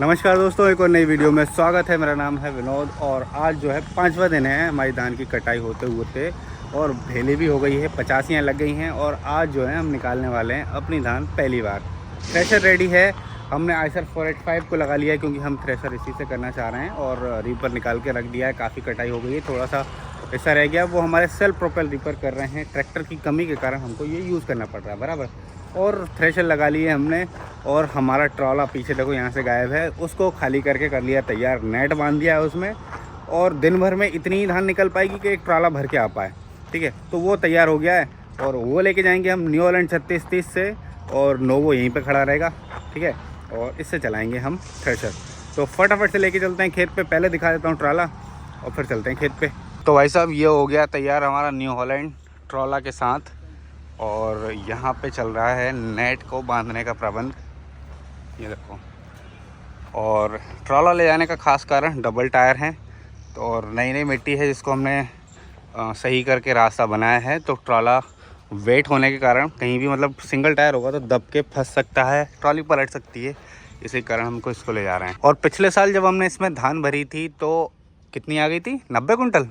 नमस्कार दोस्तों, एक और नई वीडियो में स्वागत है। मेरा नाम है विनोद और आज जो है 5वां दिन है हमारी धान की कटाई होते हुए और भेली भी हो गई है, 85 लग गई हैं और आज जो है हम निकालने वाले हैं अपनी धान पहली बार। थ्रेशर रेडी है, हमने आइसर 485 को लगा लिया है क्योंकि हम थ्रेशर इसी से करना चाह रहे हैं और रीपर निकाल के रख दिया है। काफ़ी कटाई हो गई है, थोड़ा सा ऐसा रह गया, वो हमारे सेल्फ प्रोपेल रीपर कर रहे हैं। ट्रैक्टर की कमी के कारण हमको ये यूज़ करना पड़ रहा है बराबर। और थ्रेशर लगा लिए हमने और हमारा ट्रॉला पीछे देखो यहाँ से गायब है, उसको खाली करके कर लिया तैयार। नेट बांध दिया है उसमें और दिन भर में इतनी ही धान निकल पाएगी कि एक ट्रॉला भर के आ पाए। ठीक है, तो वो तैयार हो गया है और वो लेके जाएंगे हम न्यू हॉलैंड 3630 से और नोवो यहीं पे खड़ा रहेगा। ठीक है, और इससे चलाएँगे हम थ्रेशर। तो फटाफट से लेके चलते हैं खेत पर। पहले दिखा देता हूँ ट्रॉला और फिर चलते हैं खेत पर। तो भाई साहब ये हो गया तैयार हमारा न्यू हॉलैंड ट्रॉला के साथ और यहाँ पे चल रहा है नेट को बांधने का प्रबंध। ये देखो, और ट्रॉला ले जाने का खास कारण डबल टायर है तो और नई नई मिट्टी है जिसको हमने सही करके रास्ता बनाया है। तो ट्रॉला वेट होने के कारण कहीं भी मतलब सिंगल टायर होगा तो दब के फंस सकता है, ट्रॉली पलट सकती है, इसी कारण हमको इसको ले जा रहे हैं। और पिछले साल जब हमने इसमें धान भरी थी तो कितनी आ गई थी? 90 कुंटल।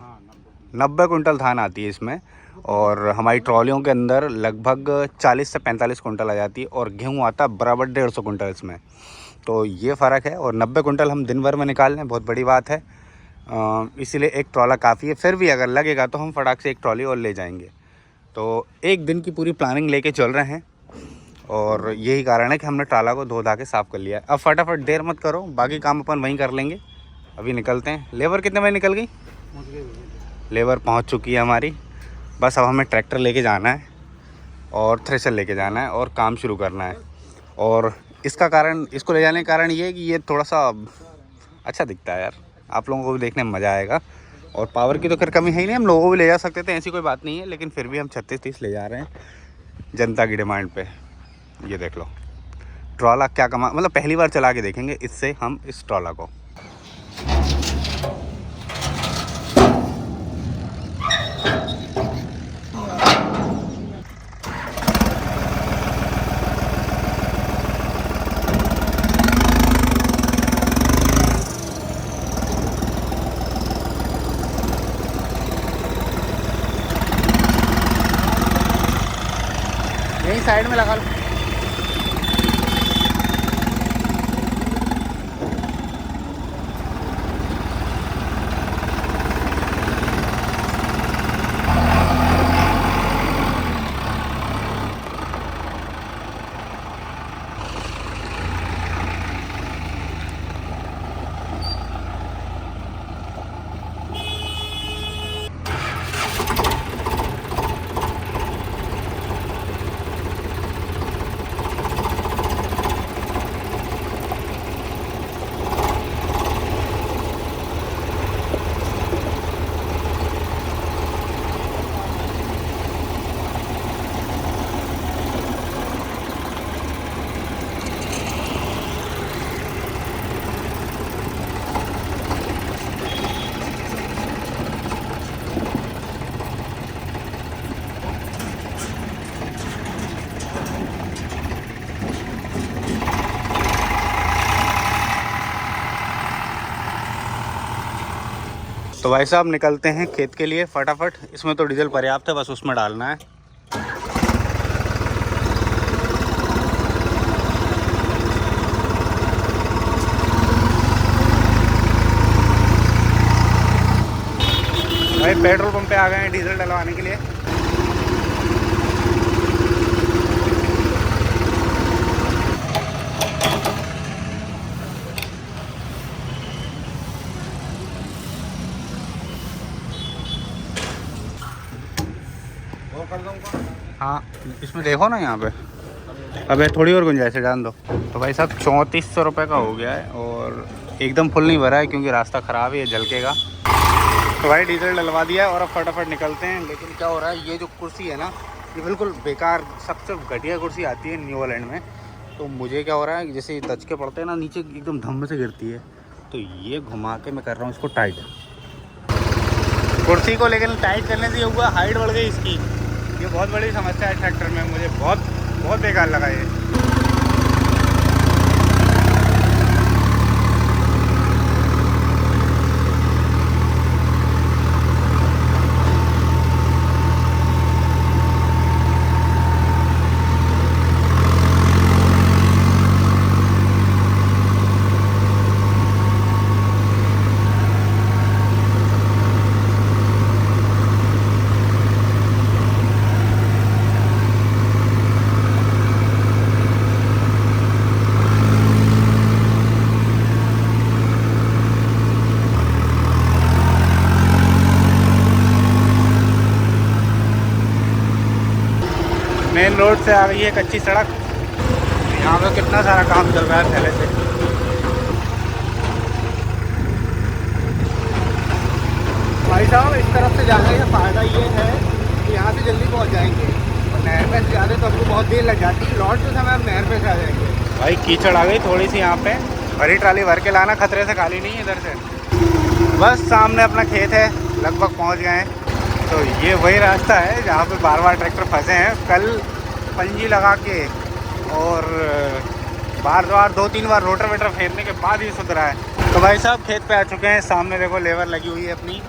90 कुंटल धान आती है इसमें और हमारी ट्रॉलियों के अंदर लगभग 40 से 45 कुंटल आ जाती है और गेहूँ आता है बराबर 150 कुंटल इसमें। तो ये फ़र्क है और 90 कुंटल हम दिन भर में निकाल लें, बहुत बड़ी बात है। इसीलिए एक ट्रॉला काफ़ी है। फिर भी अगर लगेगा तो हम फटाक से एक ट्रॉली और ले जाएंगे। तो एक दिन की पूरी प्लानिंग लेके चल रहे हैं और यही कारण है कि हमने ट्रॉला को धो धा के साफ़ कर लिया है। अब फटाफट देर मत करो, बाकी काम अपन वहीं कर लेंगे। अभी निकलते हैं। लेबर कितने बजे निकल गई? लेबर पहुँच चुकी है हमारी। बस अब हमें ट्रैक्टर लेके जाना है और थ्रेशर लेके जाना है और काम शुरू करना है। और इसका कारण, इसको ले जाने का कारण ये है कि ये थोड़ा सा अच्छा दिखता है यार, आप लोगों को भी देखने में मज़ा आएगा। और पावर की तो खैर कमी है ही नहीं, हम लोगों को भी ले जा सकते थे, ऐसी कोई बात नहीं है, लेकिन फिर भी हम 3630 ले जा रहे हैं जनता की डिमांड पे। ये देख लो ट्रॉला क्या कमा, मतलब पहली बार चला के देखेंगे इससे हम इस ट्रॉला को। यहीं साइड में लगा लो। तो भाई साहब निकलते हैं खेत के लिए फटाफट। इसमें तो डीजल पर्याप्त है, बस उसमें डालना है। भाई पेट्रोल पंप पे आ गए हैं डीजल डलवाने के लिए। हाँ इसमें देखो ना, यहाँ पे अबे थोड़ी और गुंजाइश है, जान दो। तो भाई साहब 3400 रुपये का हो गया है और एकदम फुल नहीं भरा है क्योंकि रास्ता ख़राब है, ये झलकेगा। तो भाई डीजल डलवा दिया और अब फटाफट निकलते हैं। लेकिन क्या हो रहा है, ये जो कुर्सी है ना, ये बिल्कुल बेकार, सबसे घटिया कुर्सी आती है न्यू हॉलैंड में। तो मुझे क्या हो रहा है कि जैसे दच के पड़ते हैं ना नीचे, एकदम धम से गिरती है। तो ये घुमा के मैं कर रहा हूँ इसको टाइट कुर्सी को, लेकिन टाइट करने से ये हुआ हाइट बढ़ गई इसकी। ये बहुत बड़ी समस्या है ट्रैक्टर में, मुझे बहुत बेकार लगा ये। रोड से आ गई है कच्ची सड़क। यहाँ पे कितना सारा काम चल रहा है पहले से। भाई साहब इस तरफ से जाने का फ़ायदा ये है कि यहाँ से जल्दी पहुँच जाएंगे, और नहर पे से जाते तो हमको बहुत देर लग जाती है। लौटते समय हम नहर पे से आ जाएंगे। भाई कीचड़ आ गई थोड़ी सी यहाँ पे, भरी ट्राली भर के लाना, खतरे से खाली नहीं है इधर से। बस सामने अपना खेत है, लगभग पहुँच गए हैं। तो ये वही रास्ता है जहाँ पे बार बार ट्रैक्टर फंसे हैं। कल पंजी लगा के और बार बार 2-3 बार रोटर वेटर फेरने के बाद ही सुधरा है। तो भाई साहब खेत पे आ चुके हैं, सामने देखो लेबर लगी हुई है अपनी।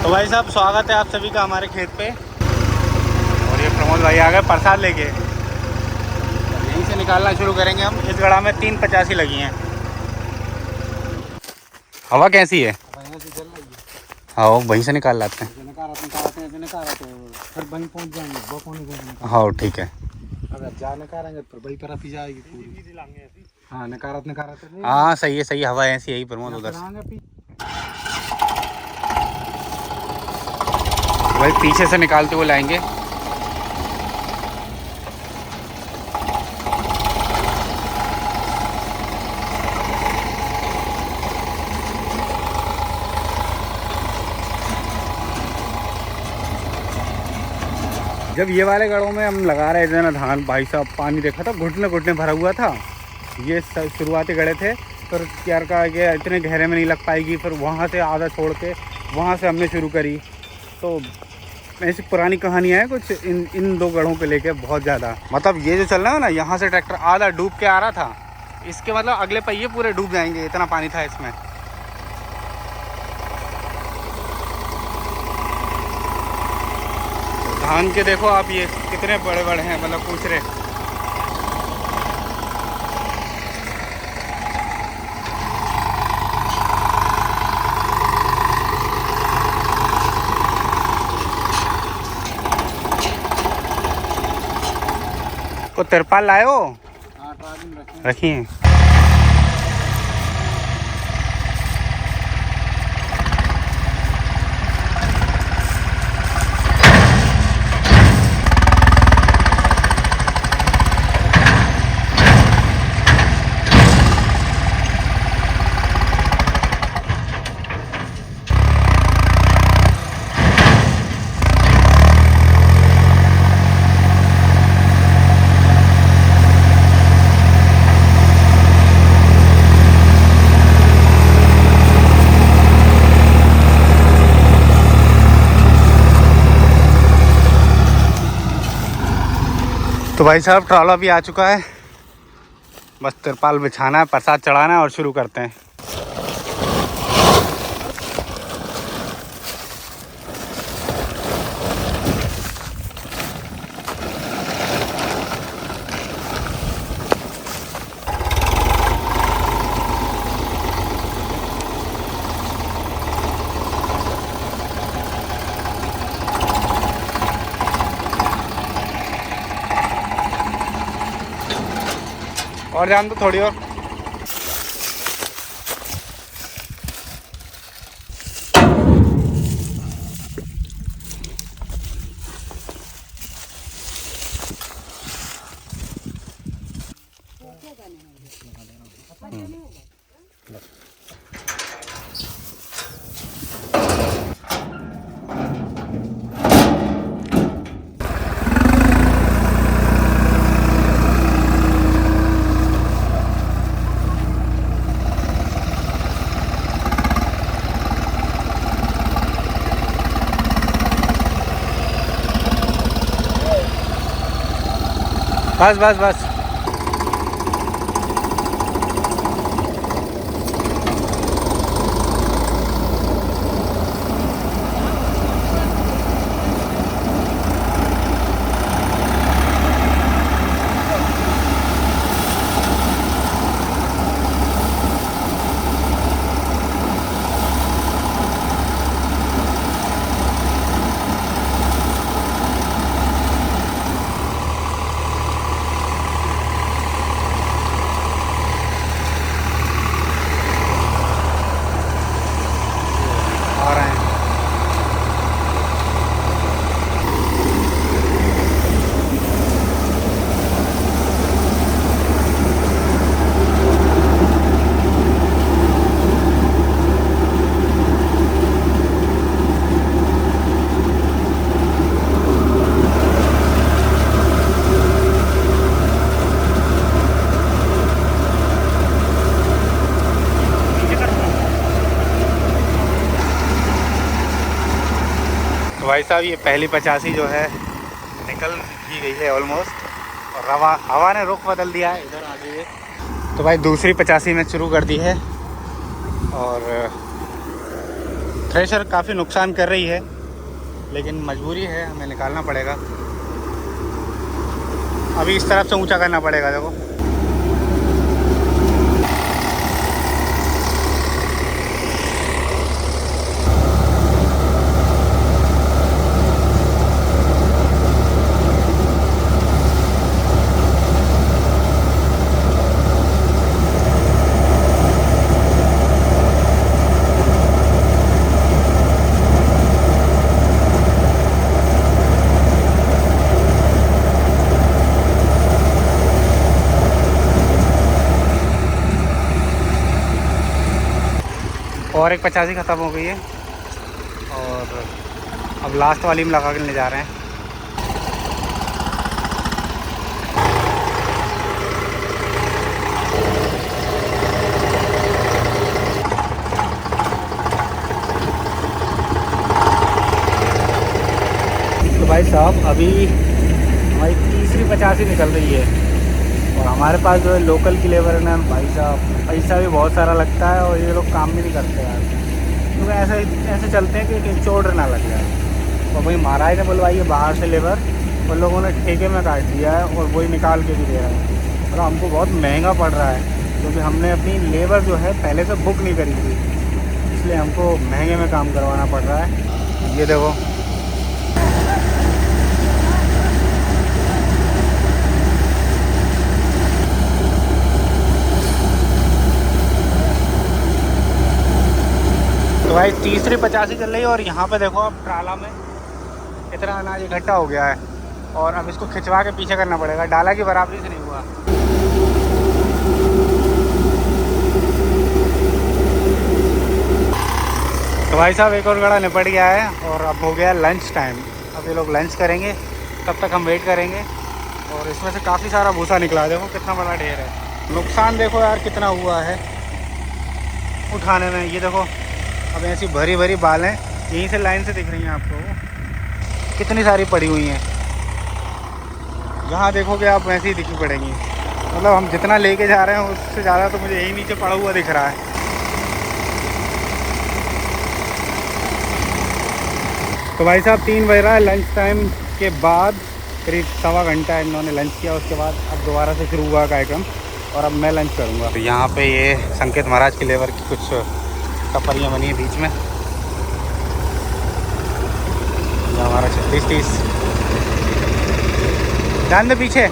तो भाई साहब स्वागत है आप सभी का हमारे खेत पे। और ये प्रमोद भाई आ गए प्रसाद लेके। यहीं से निकालना शुरू करेंगे हम। इस गड़ा में 385 लगी हैं। हवा कैसी है? हाँ वहीं से निकाल लाते हैं। हाँ ठीक है। अगर जा नकारेंगे तो वही तरफ ही जाएगी पूरी। हाँ नकारात। हाँ सही है हवा ऐसी यही प्रमोद उधर से। भाई पीछे से निकालते हुए लाएंगे। जब ये वाले गढ़ों में हम लगा रहे थे ना धान, भाई साहब पानी देखा था घुटने घुटने भरा हुआ था। ये शुरुआती गड़े थे, पर क्या कहा कि इतने गहरे में नहीं लग पाएगी। फिर वहाँ से आधा छोड़ के वहाँ से हमने शुरू करी। तो ऐसी पुरानी कहानियाँ हैं कुछ इन 2 गढ़ों पे लेके, बहुत ज़्यादा। मतलब ये जो चल रहा है ना, यहाँ से ट्रैक्टर आधा डूब के आ रहा था, इसके मतलब अगले पहिए पूरे डूब जाएंगे, इतना पानी था इसमें। धान के देखो आप ये कितने बड़े बड़े हैं, मतलब पूछ रहे। तो तिरपाल लाए हो? हाँ ट्राली में रखी हैं। तो भाई साहब ट्रॉला भी आ चुका है, बस तिरपाल बिछाना है, प्रसाद चढ़ाना है और शुरू करते हैं। और जान दो थोड़ी और। बस बस बस। भाई साहब ये पहली 85 जो है निकल ही गई है ऑलमोस्ट, और हवा ने रुख बदल दिया है इधर आगे ये। तो भाई दूसरी 85 में शुरू कर दी है, और थ्रेशर काफ़ी नुकसान कर रही है, लेकिन मजबूरी है, हमें निकालना पड़ेगा। अभी इस तरफ से ऊंचा करना पड़ेगा देखो। और एक 85 ख़त्म हो गई है, और अब लास्ट वाली में लगा के ले जा रहे हैं। तो भाई साहब अभी हमारी तीसरी 85 निकल रही है, और हमारे पास जो है लोकल की लेबर है ना भाई साहब, पैसा भी बहुत सारा लगता है, और ये लोग काम भी नहीं करते यार, क्योंकि ऐसे चलते हैं कि चोट ना लग जाए। और वही महाराज ने बुलवाई है बाहर से लेबर, उन लोगों ने ठेके में काट दिया है, और वही निकाल के भी दे रहा है। और हमको बहुत महंगा पड़ रहा है, क्योंकि हमने अपनी लेबर जो है पहले से बुक नहीं करी थी, इसलिए हमको महंगे में काम करवाना पड़ रहा है। ये देखो तो भाई तीसरी 85 चल रही है, और यहाँ पे देखो अब ट्राला में इतना अनाज इकट्ठा हो गया है, और अब इसको खिंचवा के पीछे करना पड़ेगा, डाला की बराबरी से नहीं हुआ। तो भाई साहब एक और गड़ा निपट गया है, और अब हो गया लंच टाइम। अब ये लोग लंच करेंगे, तब तक हम वेट करेंगे। और इसमें से काफ़ी सारा भूसा निकला है, देखो कितना बड़ा ढेर है। नुकसान देखो यार कितना हुआ है उठाने में। ये देखो अब ऐसी भरी भरी बालें यहीं से लाइन से दिख रही हैं आपको, कितनी सारी पड़ी हुई हैं। जहाँ देखोगे आप वैसे ही दिखी पड़ेंगी। मतलब हम जितना लेके जा रहे हैं उससे ज़्यादा तो मुझे यही नीचे पड़ा हुआ दिख रहा है। तो भाई साहब 3 बज रहा है, लंच टाइम के बाद करीब 1.25 घंटा इन्होंने लंच किया, उसके बाद अब दोबारा से शुरू हुआ कार्यक्रम, और अब मैं लंच करूँगा। तो यहाँ पे ये संकेत महाराज की लेबर की कुछ टपरियाँ बनी है बीच में। ये हमारा 36-30 ध्यान दे पीछे।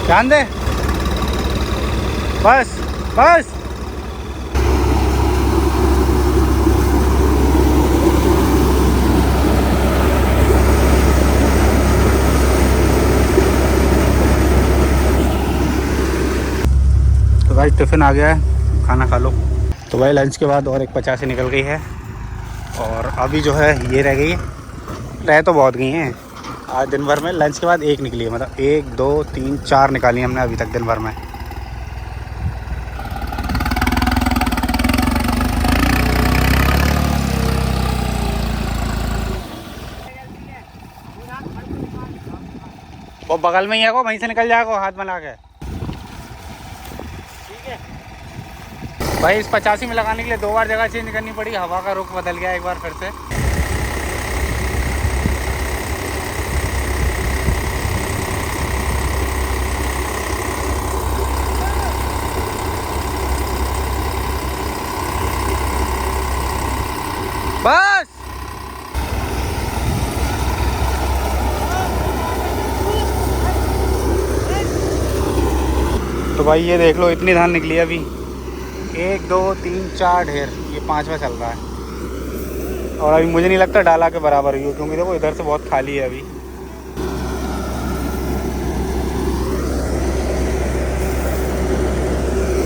ध्यान दे, बस बस। तो भाई टिफ़िन आ गया है, खाना खा लो। तो भाई लंच के बाद और एक 85 निकल गई है, और अभी जो है ये रह गई है। रह तो बहुत गई हैं आज दिन भर में, लंच के बाद एक निकली है, मतलब 1 2 3 4 निकाली हमने अभी तक दिन भर में। वो बगल में ही है, को वहीं से निकल जाएगा हाथ बना के। ठीक है भाई, इस 85 में लगाने के लिए 2 बार जगह चेंज करनी पड़ी, हवा का रुख बदल गया एक बार फिर से। बस तो भाई ये देख लो, इतनी धान निकली अभी। 1 2 3 4 ढेर, ये 5वां चल रहा है, और अभी मुझे नहीं लगता डाला के बराबर हुई, क्योंकि देखो इधर से बहुत खाली है अभी।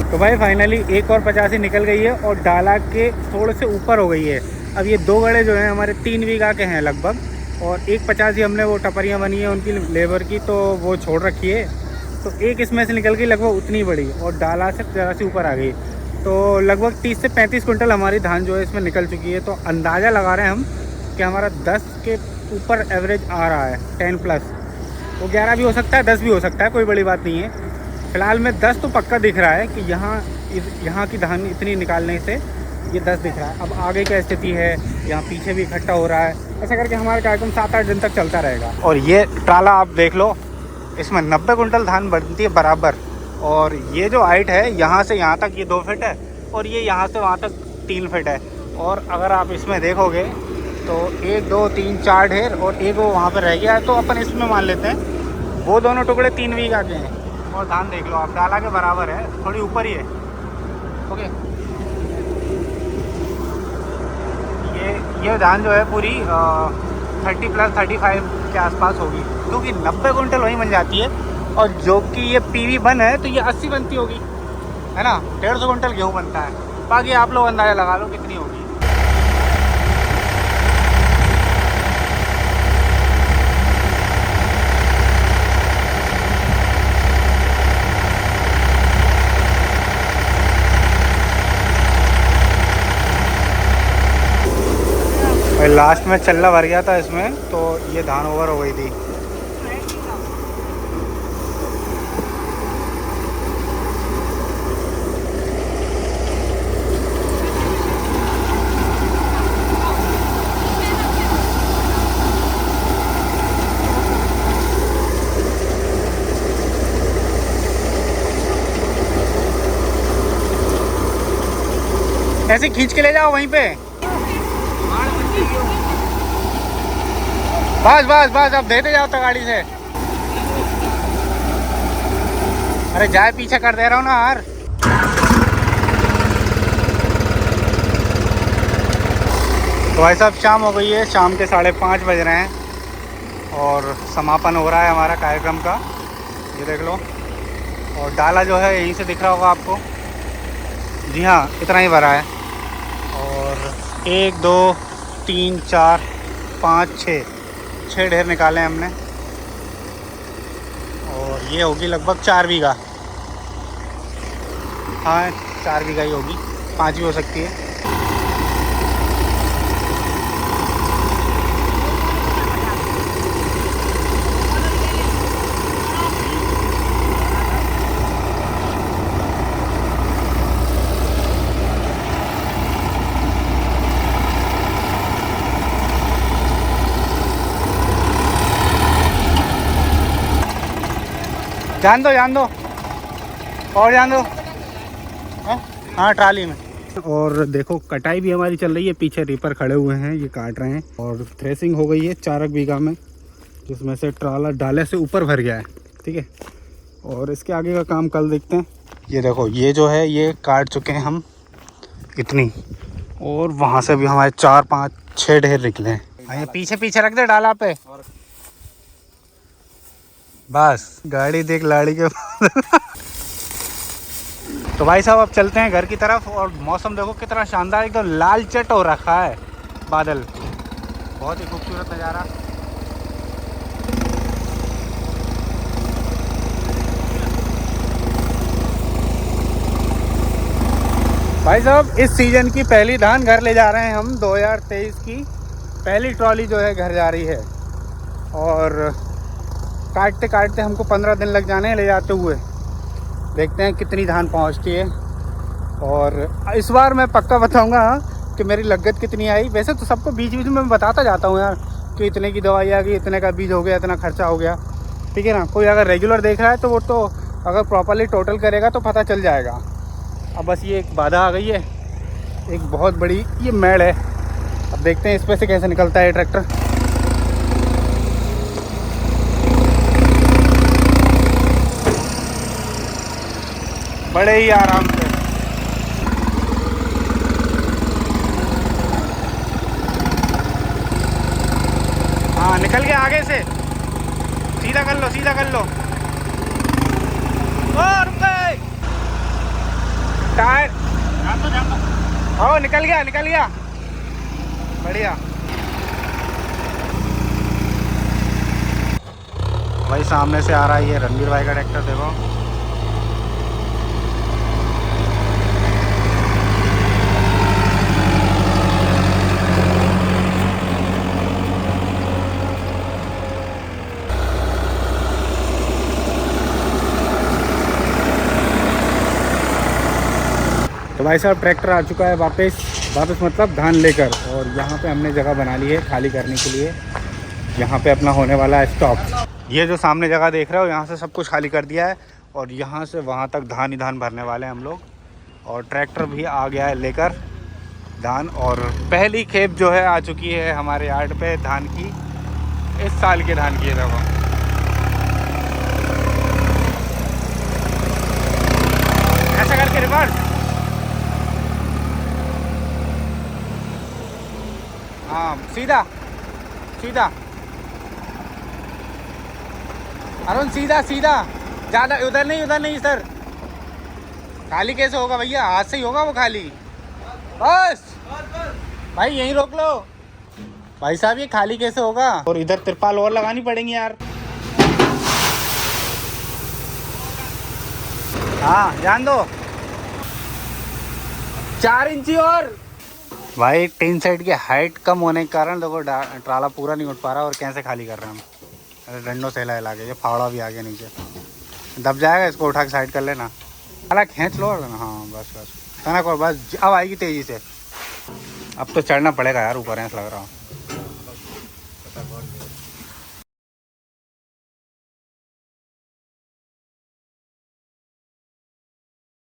तो भाई फाइनली एक और 85 निकल गई है, और डाला के थोड़े से ऊपर हो गई है। अब ये 2 गड़े जो हैं हमारे 3 बीघा के हैं लगभग, और 1,50 ही हमने वो टपरियाँ बनी है उनकी लेबर की, तो वो छोड़ रखी है। तो एक इसमें से निकल गई लगभग उतनी बड़ी, और डाला से ज़रा सी ऊपर आ गई। तो लगभग 30 से 35 कुंटल हमारी धान जो है इसमें निकल चुकी है। तो अंदाज़ा लगा रहे हैं हम कि हमारा 10 के ऊपर एवरेज आ रहा है, 10+। वो 11 भी हो सकता है, 10 भी हो सकता है, कोई बड़ी बात नहीं है। फ़िलहाल में 10 तो पक्का दिख रहा है कि यहाँ की धान इतनी निकालने से ये 10 दिख रहा है। अब आगे क्या स्थिति है, यहाँ पीछे भी इकट्ठा हो रहा है, ऐसा करके हमारा कार्यक्रम 7-8 दिन तक चलता रहेगा। और ये ट्राला आप देख लो, इसमें 90 कुंटल धान बनती है बराबर। और ये जो हाइट है यहाँ से यहाँ तक ये 2 फीट है, और ये यहाँ से वहाँ तक 3 फीट है। और अगर आप इसमें देखोगे तो 1 2 3 4 ढेर और एक वो वहाँ पर रह गया है, तो अपन इसमें मान लेते हैं वो दोनों टुकड़े 3 बीघा के हैं। और धान देख लो आप, डाला के बराबर है, थोड़ी ऊपर ही है। ओके, ये धान जो है पूरी 30+ 35 के आसपास होगी, क्योंकि 90 कुंटल वहीं बन जाती है। और जो कि ये PV बन है तो ये 80 बनती होगी, है ना। 150 कुंटल गेहूँ बनता है। बाकी आप लोग अंदाज़ा लगा लो कितनी होगी। लास्ट में चल्ला भर गया था इसमें, तो ये धान ओवर हो गई थी। ऐसे खींच के ले जाओ वहीं पे। बस बस बस, अब देते जाओ तो गाड़ी से। अरे जाए पीछे कर दे रहा हूँ ना यार। तो भाई साहब शाम हो गई है, शाम के 5:30 बज रहे हैं और समापन हो रहा है हमारा कार्यक्रम का। ये देख लो, और डाला जो है यहीं से दिख रहा होगा आपको। जी हाँ, इतना ही भरा है। और 1 2 3 4 5 6 ढेर निकाले हमने, और ये होगी लगभग 4 बीघा। हाँ 4 बीघा ही होगी, 5 भी हो सकती है। जान दो और जान दो। हाँ ट्राली में। और देखो कटाई भी हमारी चल रही है, पीछे रीपर खड़े हुए हैं, ये काट रहे हैं। और थ्रेसिंग हो गई है 4 बीघा में, जिसमें से ट्राला डाले से ऊपर भर गया है। ठीक है, और इसके आगे का काम कल देखते हैं। ये देखो, ये जो है ये काट चुके हैं हम इतनी, और वहाँ से भी हमारे 4 5 6 ढेर निकले हैं। ये पीछे पीछे रख दे डाला पे, बस गाड़ी देख लाड़ी के। तो भाई साहब अब चलते हैं घर की तरफ। और मौसम देखो कितना शानदार, एकदम लाल चट हो रखा है बादल, बहुत ही खूबसूरत नज़ारा। भाई साहब इस सीज़न की पहली धान घर ले जा रहे हैं हम। 2023 की पहली ट्रॉली जो है घर जा रही है, और काटते काटते हमको 15 दिन लग जाने हैं ले जाते हुए। देखते हैं कितनी धान पहुंचती है। और इस बार मैं पक्का बताऊंगा कि मेरी लागत कितनी आई। वैसे तो सबको बीच बीच में मैं बताता जाता हूं यार कि इतने की दवाई आ गई, इतने का बीज हो गया, इतना खर्चा हो गया। ठीक है ना, कोई अगर रेगुलर देख रहा है तो वो तो अगर प्रॉपरली टोटल करेगा तो पता चल जाएगा। अब बस ये एक बाधा आ गई है, एक बहुत बड़ी ये मेड़ है। अब देखते हैं इस पर से कैसे निकलता है ट्रैक्टर। बड़े ही आराम से। हाँ निकल गया आगे से, सीधा कर लो सीधा कर लो। और टायर ओ निकल गया बढ़िया। भाई सामने से आ रहा है ये रणवीर भाई का ट्रैक्टर, देखो। तो भाई साहब ट्रैक्टर आ चुका है वापस मतलब धान लेकर, और यहाँ पे हमने जगह बना ली है खाली करने के लिए। यहाँ पे अपना होने वाला है स्टॉप। ये जो सामने जगह देख रहे हो, यहाँ से सब कुछ खाली कर दिया है और यहाँ से वहाँ तक धान ही धान भरने वाले हैं हम लोग। और ट्रैक्टर भी आ गया है लेकर धान, और पहली खेप जो है आ चुकी है हमारे यार्ड पे धान की, इस साल के धान की है। देखो ऐसा करके रिवर्स, हाँ सीधा सीधा अरुण, सीधा सीधा, ज़्यादा उधर नहीं सर। खाली कैसे होगा भैया, हाथ से ही होगा वो खाली। बस भाई यहीं रोक लो भाई साहब, ये खाली कैसे होगा। और इधर तिरपाल और लगानी पड़ेंगी यार। हाँ जान दो, 4 इंची और। भाई टीन साइड की हाइट कम होने के कारण देखो ट्राला पूरा नहीं उठ पा रहा, और कैसे खाली कर रहे हैं हम। डंडों से हिला के, ये फावड़ा भी आ गया नीचे, दब जाएगा, इसको उठा के साइड कर लेना। अला खींच लो, हाँ बस कनक, और बस अब आएगी तेज़ी से। अब तो चढ़ना पड़ेगा यार ऊपर, ऐसा लग रहा